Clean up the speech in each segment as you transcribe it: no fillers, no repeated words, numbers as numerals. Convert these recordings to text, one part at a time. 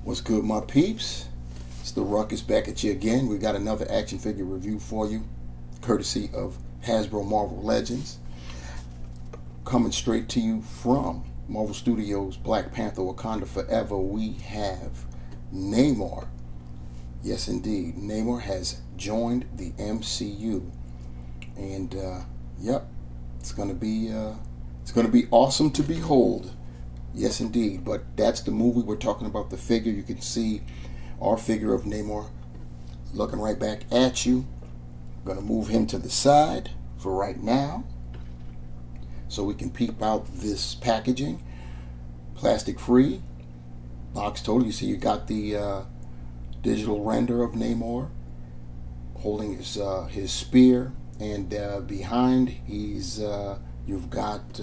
What's good, my peeps? It's the Ruckus back at you again. We got another action figure review for you, courtesy of Hasbro Marvel Legends. Coming straight to you from Marvel Studios' Black Panther Wakanda Forever, we have Namor. Yes, indeed. Namor has joined the MCU. And, yep, it's going to be awesome to behold. Yes, indeed. But that's the movie. We're talking about the figure. You can see our figure of Namor looking right back at you. I'm going to move him to the side for right now so we can peep out this packaging. Plastic free. Box total. You see you got the digital render of Namor holding his spear. And behind you've got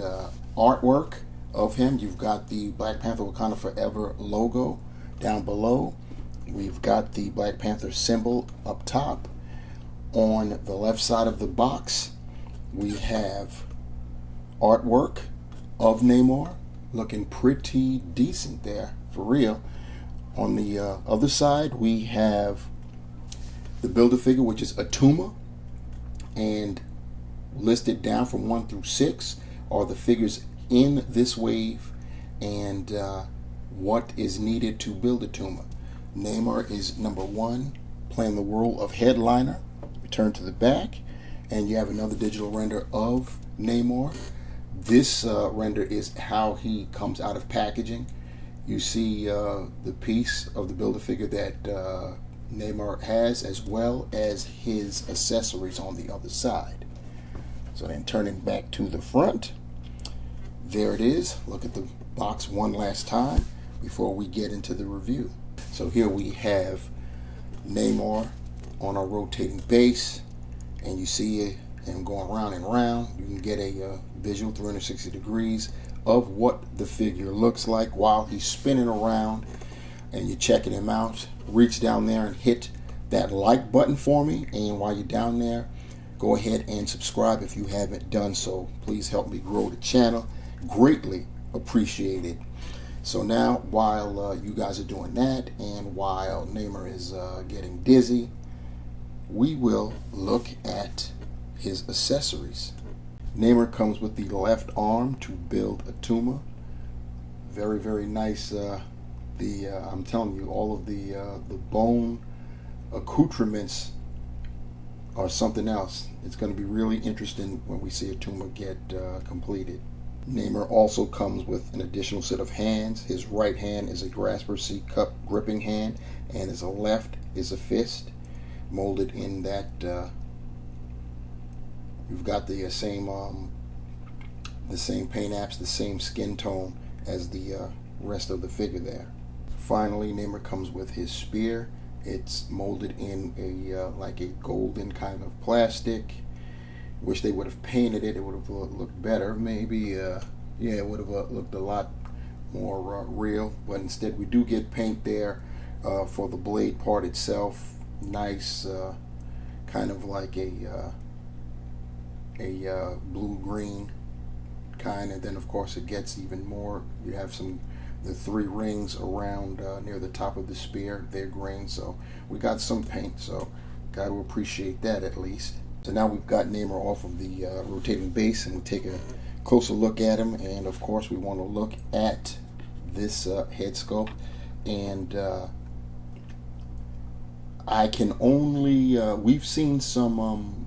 artwork of him. You've got the Black Panther Wakanda Forever logo down below. We've got the Black Panther symbol up top. On the left side of the box, we have artwork of Namor, looking pretty decent there, for real. On the other side, we have the Build-A-Figure, which is Attuma, and listed down from 1 through 6 are the figures in this wave and what is needed to build Attuma. Namor is number 1, playing the role of headliner. Return to the back, and you have another digital render of Namor. This render is how he comes out of packaging. You see the piece of the Build-A-Figure that Namor has, as well as his accessories on the other side. So then turning back to the front, there it is. Look at the box one last time before we get into the review. So here we have Namor on our rotating base, and you see him going round and round. You can get a visual 360 degrees of what the figure looks like while he's spinning around, and you're checking him out. Reach down there and hit that like button for me, and while you're down there, go ahead and subscribe if you haven't done so. Please help me grow the channel. Greatly appreciated. So now, while you guys are doing that, and while Namor is getting dizzy, we will look at his accessories. Namor comes with the left arm to build Attuma. Very, very nice. I'm telling you, all of the bone accoutrements are something else. It's going to be really interesting when we see Attuma get completed. Namor also comes with an additional set of hands. His right hand is a grasper C cup gripping hand, and his left is a fist, molded in that. You've got the same paint apps, the same skin tone as the rest of the figure there. Finally, Namor comes with his spear. It's molded in a like a golden kind of plastic. Wish they would have painted it. It would have looked better. Maybe, yeah, it would have looked a lot more real. But instead, we do get paint there for the blade part itself. Nice, kind of like a blue-green kind. And then, of course, it gets even more. You have the 3 rings around near the top of the spear. They're green, so we got some paint. So, got to appreciate that at least. So now we've got Namor off of the rotating base, and we take a closer look at him. And of course, we want to look at this head sculpt. And I can only we've seen some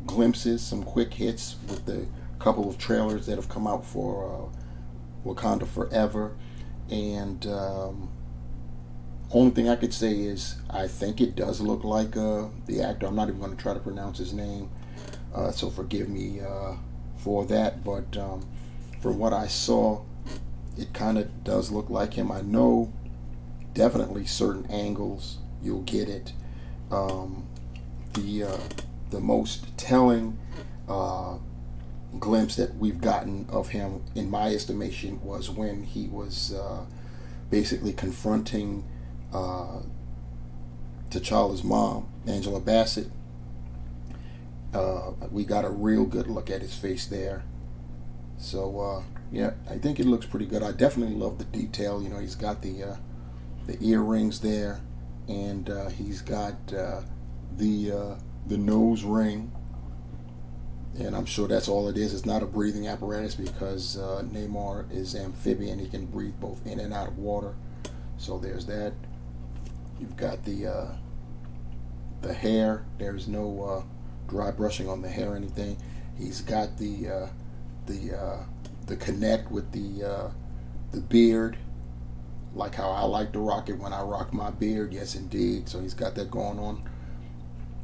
glimpses, some quick hits with the couple of trailers that have come out for Wakanda Forever, and only thing I could say is I think it does look like the actor. I'm not even going to try to pronounce his name, so forgive me for that. But from what I saw, it kind of does look like him. I know definitely certain angles you'll get it. The most telling glimpse that we've gotten of him, in my estimation, was when he was basically confronting T'Challa's mom, Angela Bassett. We got a real good look at his face there. So yeah, I think it looks pretty good. I definitely love the detail. You know, he's got the the earrings there, and he's got the nose ring, and I'm sure that's all it is. It's not a breathing apparatus because Namor is amphibian. He can breathe both in and out of water. So there's that. You've got the hair. There's no dry brushing on the hair or anything. He's got the connect with the beard, like how I like to rock it when I rock my beard. Yes, indeed. So he's got that going on.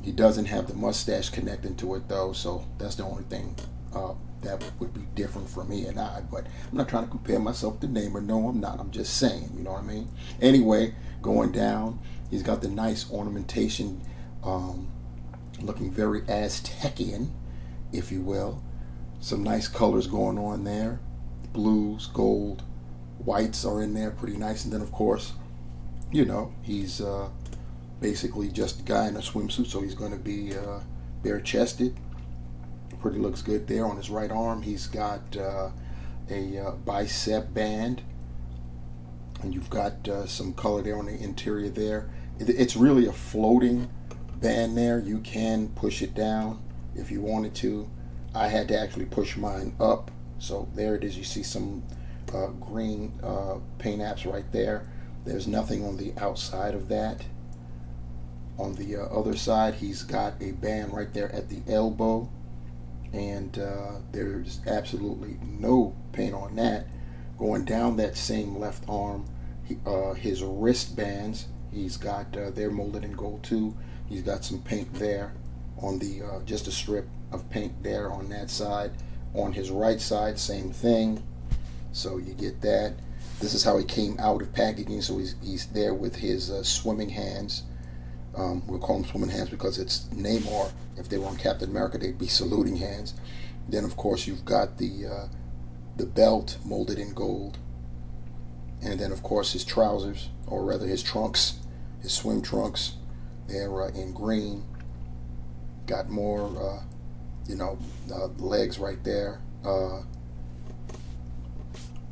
He doesn't have the mustache connecting to it though, so that's the only thing that would be different for me and I. But I'm not trying to compare myself to Namor. No, I'm not. I'm just saying, you know what I mean? Anyway, going down, he's got the nice ornamentation, looking very Aztecian, if you will. Some nice colors going on there. Blues, gold, whites are in there, pretty nice. And then, of course, you know, he's basically just a guy in a swimsuit, so he's going to be bare-chested. Pretty looks good there. On his right arm, he's got a bicep band, and you've got some color there on the interior there. It's really a floating band there. You can push it down if you wanted to. I had to actually push mine up, so there it is. You see some green paint apps right there. There's nothing on the outside of that. On the other side, he's got a band right there at the elbow, and there's absolutely no paint on that. Going down that same left arm, his wristbands, he's got they're molded in gold too. He's got some paint there on the just a strip of paint there on that side. On his right side, same thing. So you get that. This is how he came out of packaging. So he's there with his swimming hands. We'll call them swimming hands because it's Namor. If they were on Captain America, they'd be saluting hands. Then, of course, you've got the belt molded in gold, and then, of course, his trousers, or rather his trunks, his swim trunks, they're in green. Got more, legs right there.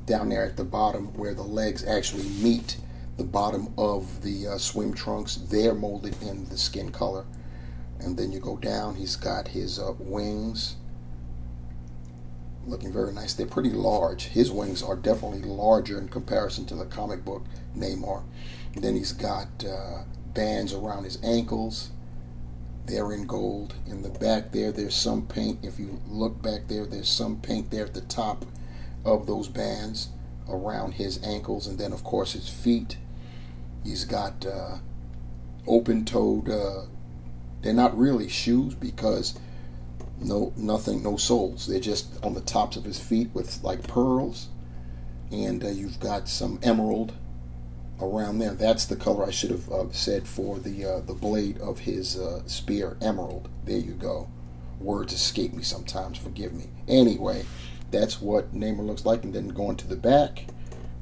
Down there at the bottom, where the legs actually meet the bottom of the swim trunks, they're molded in the skin color. And then you go down, he's got his wings, looking very nice. They're pretty large. His wings are definitely larger in comparison to the comic book Namor. And then he's got bands around his ankles. They're in gold. In the back there's some paint. If you look back there's some paint there at the top of those bands around his ankles. And then, of course, his feet. He's got open-toed. They're not really shoes because no soles. They're just on the tops of his feet with like pearls. And you've got some emerald around there. That's the color I should have said for the blade of his spear, emerald. There you go. Words escape me sometimes. Forgive me. Anyway, that's what Namor looks like. And then going to the back,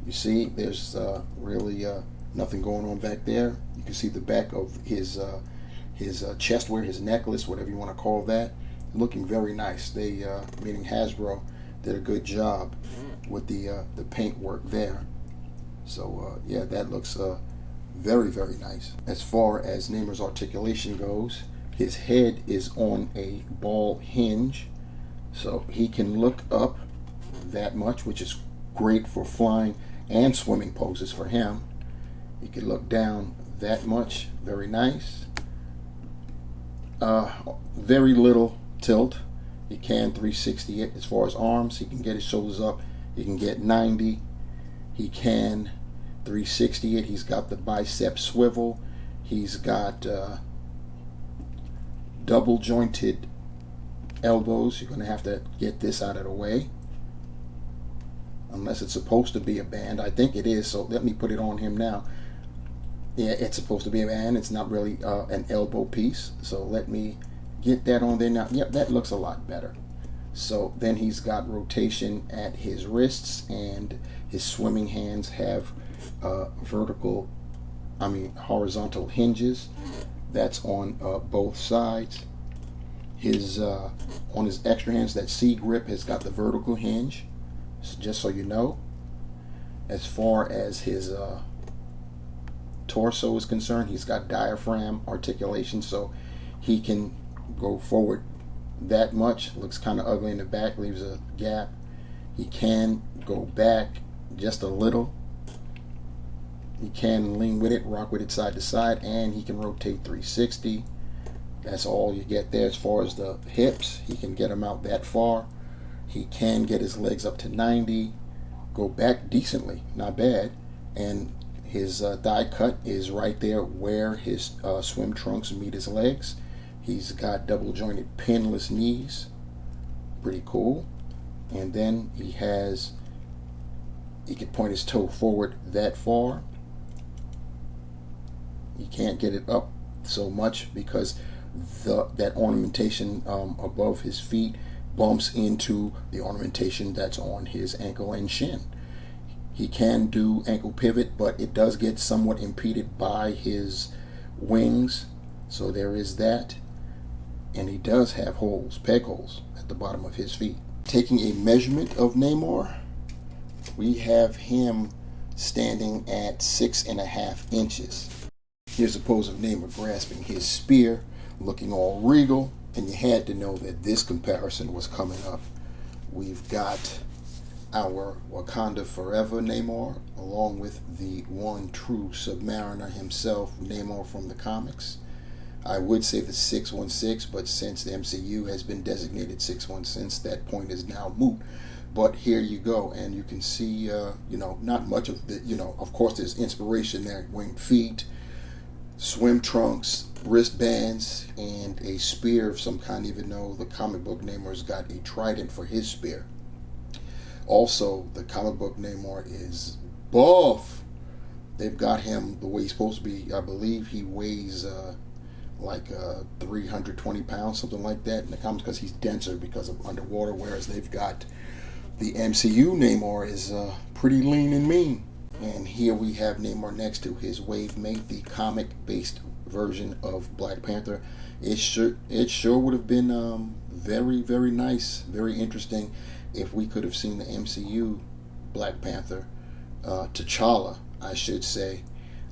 you see there's really nothing going on back there. You can see the back of his chest, where his necklace, whatever you want to call that, looking very nice. They, meaning Hasbro, did a good job with the paint work there. So yeah, that looks very, very nice. As far as Namor's articulation goes, his head is on a ball hinge, so he can look up that much, which is great for flying and swimming poses for him. He can look down that much, very nice. Very little tilt. He can 360 it. As far as arms, he can get his shoulders up. He can get 90. He can 360 it. He's got the bicep swivel. He's got double jointed elbows. You're going to have to get this out of the way, unless it's supposed to be a band. I think it is, so let me put it on him now. Yeah, it's supposed to be a band. It's not really an elbow piece, so let me get that on there now. Yep, that looks a lot better. So then he's got rotation at his wrists, and his swimming hands have horizontal hinges. That's on both sides. His on his extra hands, that C grip has got the vertical hinge, just so you know. As far as his torso is concerned. He's got diaphragm articulation, so he can go forward that much. Looks kind of ugly in the back, leaves a gap. He can go back just a little. He can lean with it, rock with it side to side, and he can rotate 360. That's all you get there as far as the hips. He can get them out that far. He can get his legs up to 90, go back decently, not bad. And his thigh cut is right there where his swim trunks meet his legs. He's got double jointed pinless knees, pretty cool. And then he can point his toe forward that far. He can't get it up so much because that ornamentation above his feet bumps into the ornamentation that's on his ankle and shin. He can do ankle pivot, but it does get somewhat impeded by his wings, so there is that. And he does have holes, peg holes, at the bottom of his feet. Taking a measurement of Namor, we have him standing at 6.5 inches. Here's a pose of Namor grasping his spear, looking all regal, and you had to know that this comparison was coming up. We've got our Wakanda Forever Namor, along with the one true Submariner himself, Namor from the comics. I would say the 616, but since the MCU has been designated 616, that point is now moot. But here you go, and you can see, not much of the, of course there's inspiration there, winged feet, swim trunks, wristbands, and a spear of some kind, even though the comic book Namor's got a trident for his spear. Also, the comic book Namor is buff. They've got him the way he's supposed to be. I believe he weighs like 320 pounds, something like that in the comics, because he's denser because of underwater, whereas they've got the MCU Namor is pretty lean and mean. And here we have Namor next to his wave mate, the comic-based version of Black Panther. It sure would have been very, very nice, very interesting if we could have seen the MCU Black Panther, T'Challa, I should say,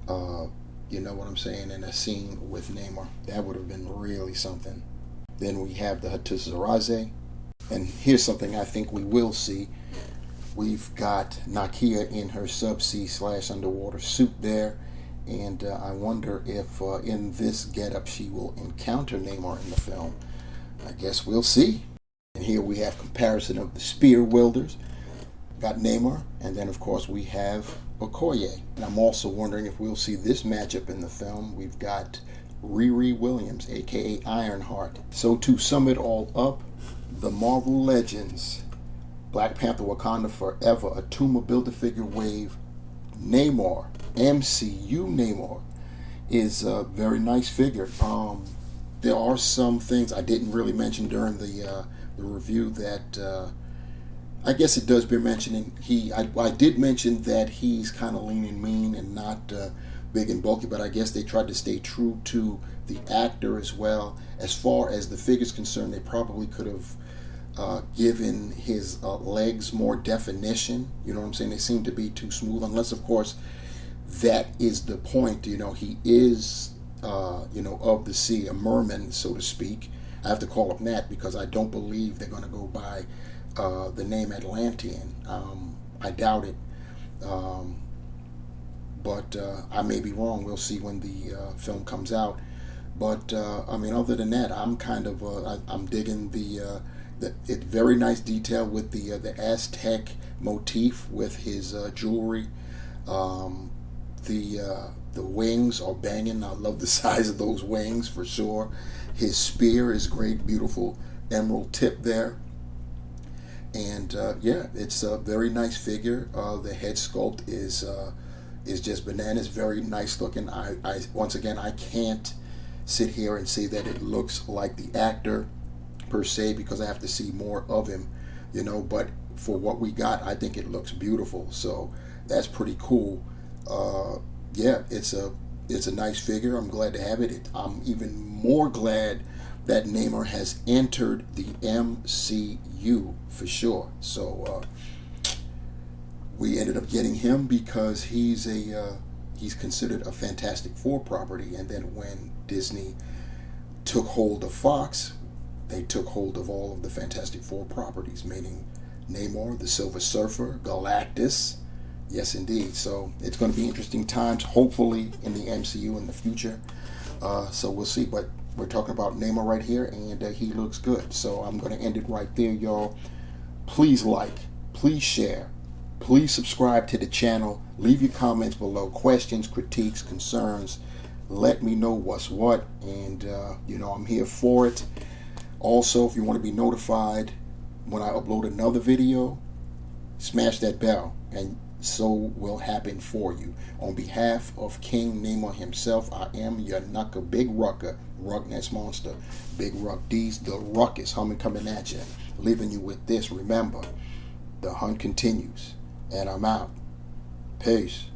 you know what I'm saying, in a scene with Namor. That would have been really something. Then we have the Hattusaraze, and here's something I think we will see. We've got Nakia in her subsea / underwater suit there, and I wonder if in this getup she will encounter Namor in the film. I guess we'll see. And here we have comparison of the spear wielders. Got Namor, and then of course we have Okoye. And I'm also wondering if we'll see this matchup in the film. We've got Riri Williams, aka Ironheart. So to sum it all up, the Marvel Legends, Black Panther Wakanda Forever, Attuma Build-A-Figure Wave, Namor, MCU Namor, is a very nice figure. There are some things I didn't really mention during the review that I guess it does bear mentioning. I did mention that he's kind of lean and mean and not big and bulky, but I guess they tried to stay true to the actor as well. As far as the figure's concerned, they probably could have given his legs more definition. You know what I'm saying? They seem to be too smooth, unless of course that is the point. He is of the sea, a merman, so to speak. I have to call him that because I don't believe they're going to go by the name Atlantean. I doubt it, but I may be wrong. We'll see when the film comes out. But other than that, I'm kind of I'm digging the very nice detail with the Aztec motif with his jewelry. The wings are banging. I love the size of those wings for sure. His spear is great, beautiful emerald tip there. And it's a very nice figure. The head sculpt is just bananas, very nice looking. I once again, I can't sit here and say that it looks like the actor per se because I have to see more of him, but for what we got, I think it looks beautiful. So that's pretty cool. It's a nice figure. I'm glad to have it. I'm even more glad that Namor has entered the MCU for sure. So we ended up getting him because he's he's considered a Fantastic Four property. And then when Disney took hold of Fox, they took hold of all of the Fantastic Four properties, meaning Namor, the Silver Surfer, Galactus. Yes, indeed. So it's going to be interesting times, hopefully, in the MCU in the future. So we'll see. But we're talking about Namor right here, and he looks good. So I'm going to end it right there, y'all. Please like, please share, please subscribe to the channel. Leave your comments below, questions, critiques, concerns. Let me know what's what, and I'm here for it. Also, if you want to be notified when I upload another video, smash that bell, and so will happen for you. On behalf of King Namor himself, I am your knucker, Big Rucker, Ruckness Monster, Big Ruck D's, the Ruckus, humming coming at you, leaving you with this. Remember, the hunt continues, and I'm out. Peace.